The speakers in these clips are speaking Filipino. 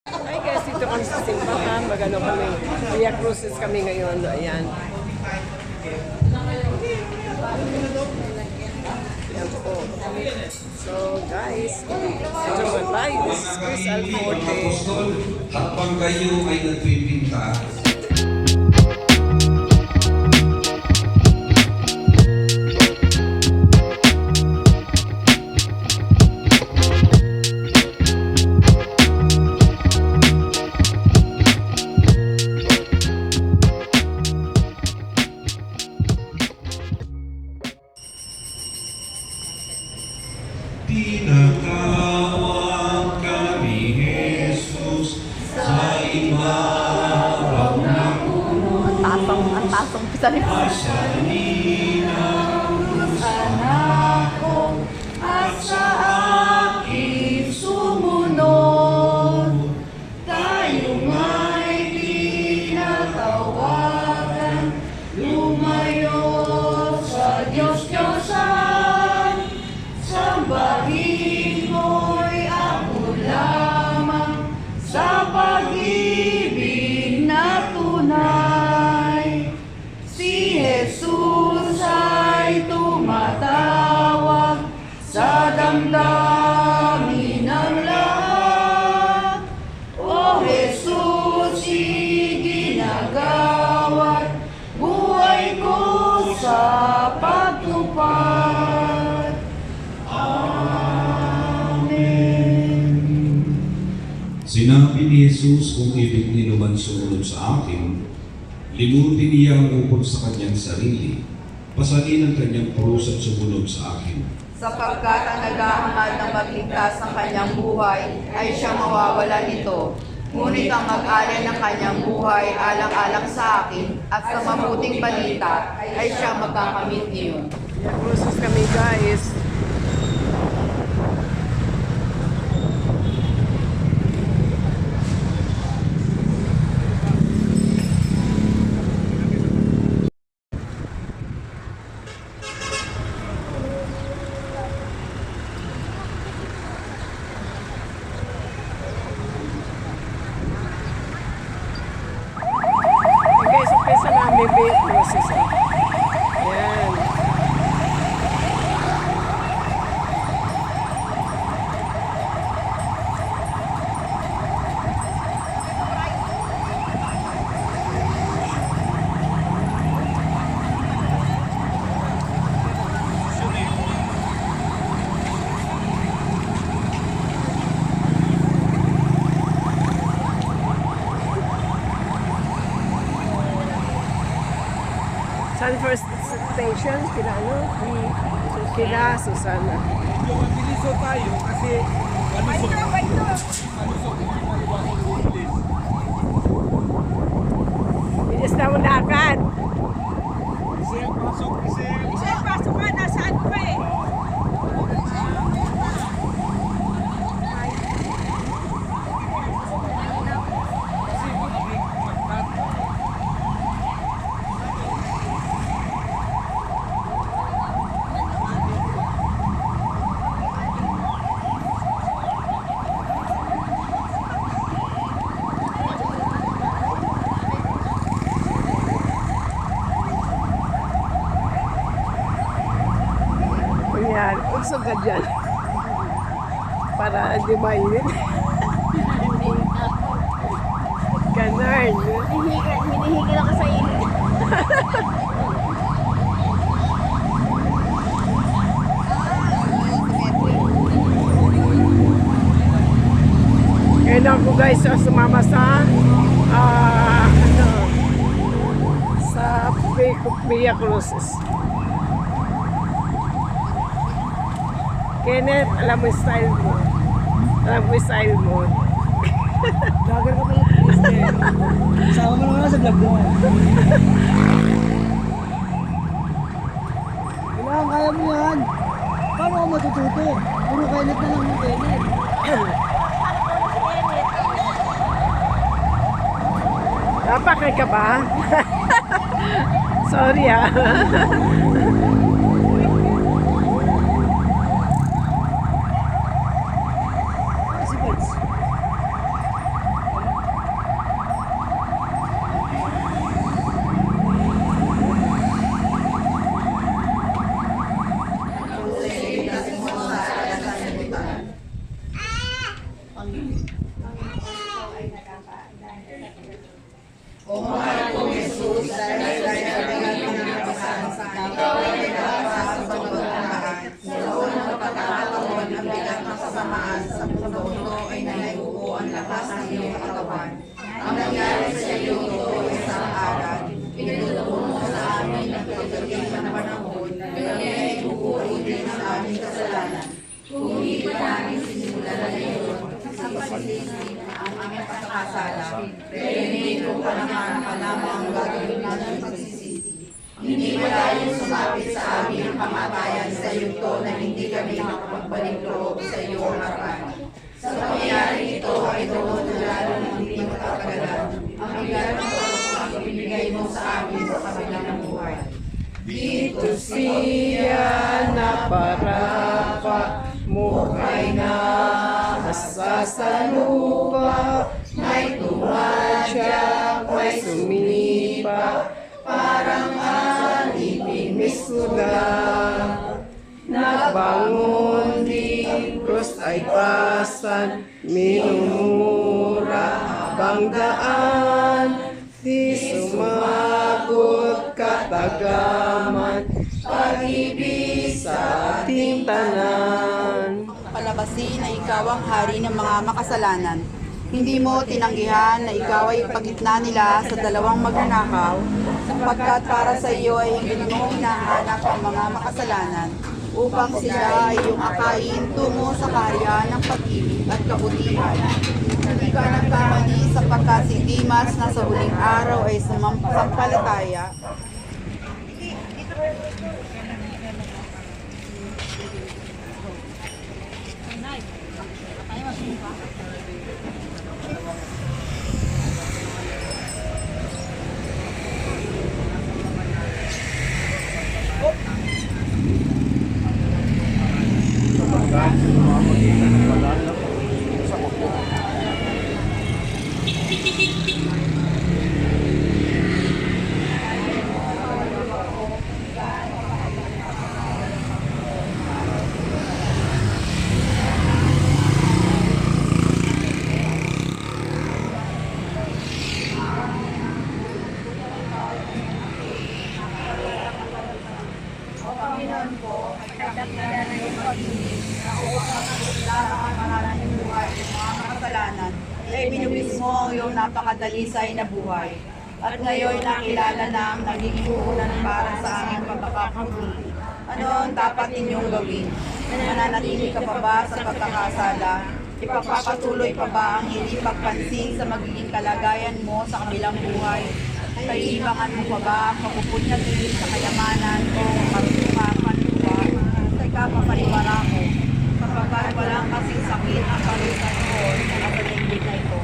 Hi guys, dito kami sa simbahan. Magano kami. Via Crucis kami ngayon. Ayan. Ayan po. So guys, ito naman tayo. This is Chris Alforte. Habang kayo ay nagpipinta, tinatawag kami Jesus sa ibabaw ng Ang tasong salita. anak ko at sa akin sumunod. Tayo nga'y tinatawagan, lumayo sa Diyos-Diyosan. Sambahin mo'y ako lamang sa pag-ibig na tunay. Si Jesus ay tumatawag sa damdamin ng lahat. O Jesus, iginagawad buhay ko sa pagtupad. Sinabi ni Jesus, kung ibig ni naman sumunod sa akin, limutin niya ang ukol sa kanyang sarili, pasanin ang kanyang krus at sumunod sa akin. Sapagkat ang naghahangad ng magligtas ng kanyang buhay ay siya mawawala nito. Ngunit ang mag-alay ng kanyang buhay alang-alang sa akin at sa mabuting balita ay siya magkakamit niyo. Via Crucis kami guys. Guys, umpisa namin Via Crucis. Ayan. Saan first station? Kila ano? Kila Susana. Mabiliso tayo kasi Bilis na lakad. pasok ka, nasaan pa eh? Kunyari, usog ka dyan. Para hindi mainit. Ganun. Hinihigil ako sa inyo. Ngayon ako guys, sumama sa ano, sa Via Crucis. Kenneth, alam mo yung style mo. Alam mo yung style mo. Lager ka pala Kristen. Sama mo naman sa vlog mo. Kailangan kaya mo yan. Paano ka matututo? Puro Kenneth na lang ng Kenneth. Napakay ka ba? Sorry ah. O mahal kong Jesus, dahil pinagpapasan sa akin, ikaw ay nagpapasa sa pagkakaan. Sa unang pagkakataon, ang bigat ng kasamaan sa mundo ito ay naiupo ang lakas ng iyong katawan. Ang nangyari sa iyo ito ay isang aral. Pinutulong mo sa amin ang pagdating ng panahon, kami ay uulitin ang aming kasalanan. Kung hindi pa namin sinimulan na ngayon, ang pagdating ang aming pagkakasala, pero kung panamahan ka lamang ang gagawin namin pagsisisi. Hindi malayong sumapit sa amin ang kamatayan sa yugto na hindi kami makapagbalik loob sa iyong harapan. Sa pangyayari ito ay doon na lalo ng hindi matatagalan ang bigat ng ang ibinigay mo sa amin sa kabilang ng buhay. Dito siya naparapa, mukhay na asa sa lupa, may tumadya, may sumipa, parang alipin misula. Nagbangon di krus ay pasan, minumura bang daan, di sumagot katagaman, pag-ibig sa ating tanan. Palabasin na ikaw ang hari ng mga makasalanan. Hindi mo tinanggihan na ikaw ay pagitna nila sa dalawang magnanakaw, sapagkat para sa iyo ay hindi mo hinahanap ang mga makasalanan, upang sila ay iyong akayin tungo sa kaharian ng pag-ibig at kabutihan. Hindi ka nagkamali sapagkat si Dimas na sa huling araw ay sumampalataya. Ay binuwis mo ang iyong napakadalisay na buhay. At ngayon nakilala na ang nagiging puhunan para sa aming pagkakapuli. Ano ang dapat ninyong gawin? Mananatili ka pa ba sa pagkakasala? Ipagpapatuloy pa ba ang hindi pagpansin sa magiging kalagayan mo sa kabilang buhay? Kailangan mo pa ba ang pagpupunyatin sa kayamanan o karutungan lupa sa ikapapaliwara mo? Kapag walang kasing sakit ang parusan ko sa kapaligid na ito.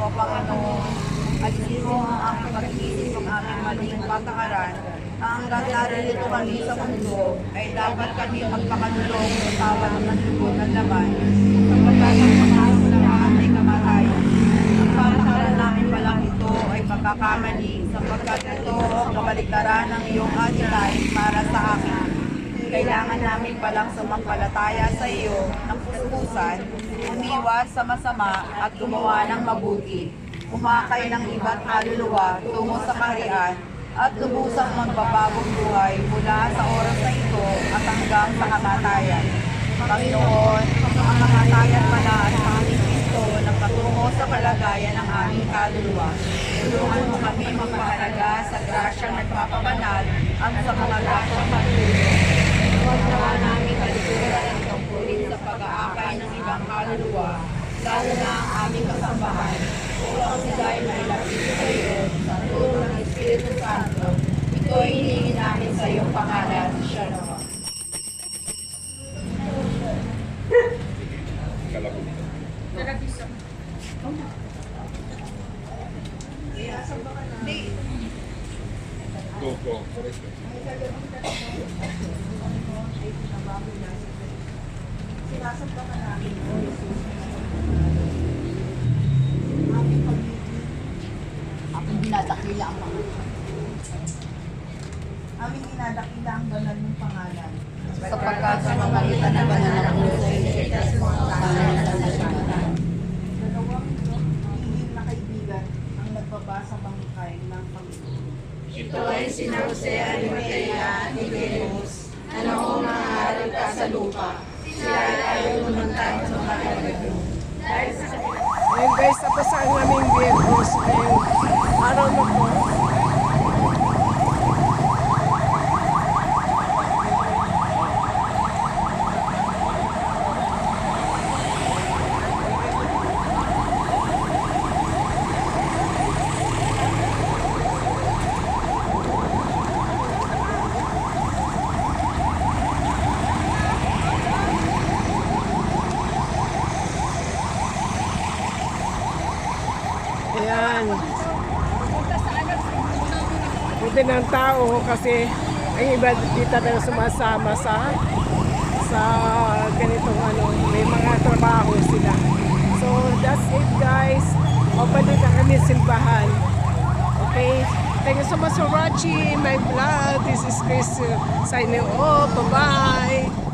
O Panginoon, alisin mo ang aming pag-iisip ng aming maling patakaran na hanggang naririto kami sa mundo ay dapat kami magpakalulong sa tawad ng lubog ng laman kapag ang pangako ng aming kamatayan. Ang patakaran namin palang ito ay pagkakamali sapagkat ito ang kabaligtaran ng iyong adilay para sa akin. Kailangan namin palang sumampalataya sa iyo ng puspusan, umiwas sa masama at gumawa ng mabuti, umakay ng iba't kaluluwa tungo sa kaharian at lubusang magbabagong buhay mula sa oras na ito at hanggang sa kamatayan. Panginoon, ang kamatayan pala at aming Kristo na patungo sa kalagayan ng aming kaluluwa. Tulungan mo kami magpahalaga sa grasyang nagpapabanal at sa mga grasyang matulog. Huwag nawa namin kalikuran ang tungkulin sa pag-aakay ng ibang kaluluwa, lalo na ang aming kasambahan, upang sila ay mailapit sa iyo sa tulong ng Espiritu Santo. Ito ay hinihingi namin sa iyong pangalan. Shalom. Dinadakila ang mga aming dinadakila ang banal ng pangalan sapagkat sa mga ita na banal ng puso ay sa mga Ito ay sina Jose Arimatea ni Venus, na noong nangaral ka sa lupa. Sila ay ayaw lumantang sa mga alagad. Dahil sa Ayun guys, tapos ang aming vehicles ngayong araw na po. Ayan. Buti ng tao kasi ang iba dito na sumasama sa ganitong may mga trabaho sila. So that's it guys. Open din na kami simbahan. Okay? Thank you so much for watching my vlog. This is Chris signing off. Bye-bye.